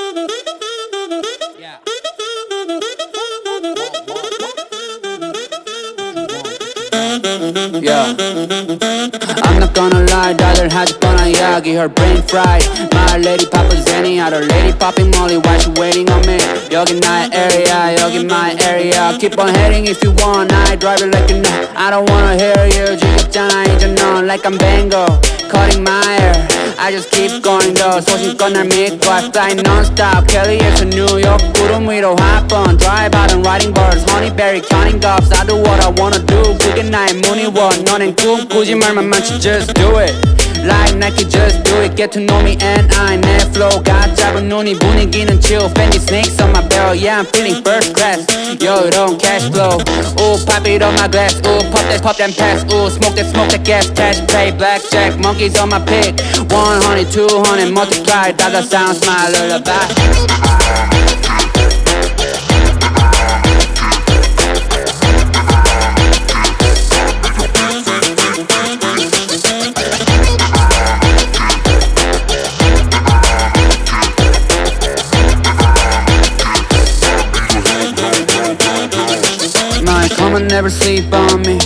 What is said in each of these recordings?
Yeah. I'm not gonna lie, 다들 하질 뻔한 이야기 her brain fried. My lady poppin' Zenny, other lady popping Molly. Why she waiting on me? 여긴 나의 area, 여긴 my area. Keep on heading if you want, I drive it like you know. I don't wanna hear you, 지겹잖아 이제 넌 like I'm Bango, cutting my hair. I just keep going though, 소신껏 날 믿고 I fly non-stop, Kelly에서 New York 구름 위로 hop on. Drive out and riding birds, honeyberry counting gobs. I do what I wanna do, 그게 나의 무늬원. 너넨 꿈꾸지 말만 많지, just do it. Like Nike, just do it. Get to know me and I 내 flow가 작은 눈이 분위기는 chill. Fendi snakes on my barrel, yeah I'm feeling first class. Yo, 이런 cash flow. Ooh, pop it on my glass. Ooh, pop that pass. Ooh, smoke that gas. Cash play, blackjack, monkeys on my pick. 100, 200, multiply. Dollar sound, smile, lullaby. Come on, never sleep on me.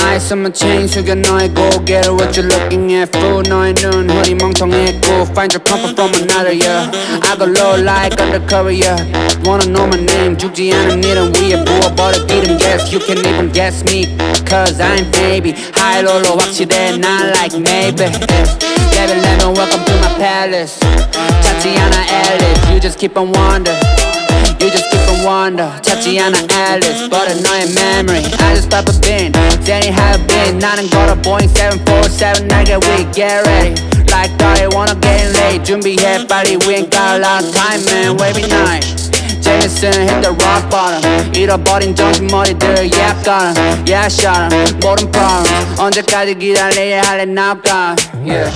Eyes on my chain, 숙여 너의 고개를. What you looking at, fool? 너의 눈 허리 멍청했고. Find your comfort from another, yeah. I go low like undercover, yeah. Wanna know my name, 죽지 않은 일은 위에 부어버려 기름. Guess you can even guess me, cause I'm baby. High low 확실해, not like maybe, yeah. Level, welcome to my palace. 찾지 않아 Alice, you just keep on wonder. You just keep on wonder. 찾지 않아 Alice, but 너의 memory. I just pop a bin, Danny have been. 나는 걸어 Boeing 747, I get weak, get ready. Like that, I wanna get late. 준비해 빨리, we ain't got a lot of time, man. Wavy night. Jameson hit the rock bottom. 잃어버린 정신머리들, yeah I got 'em, yeah I shot 'em. 모든 problems, 언제까지 기다려야 할래 now gone, yeah.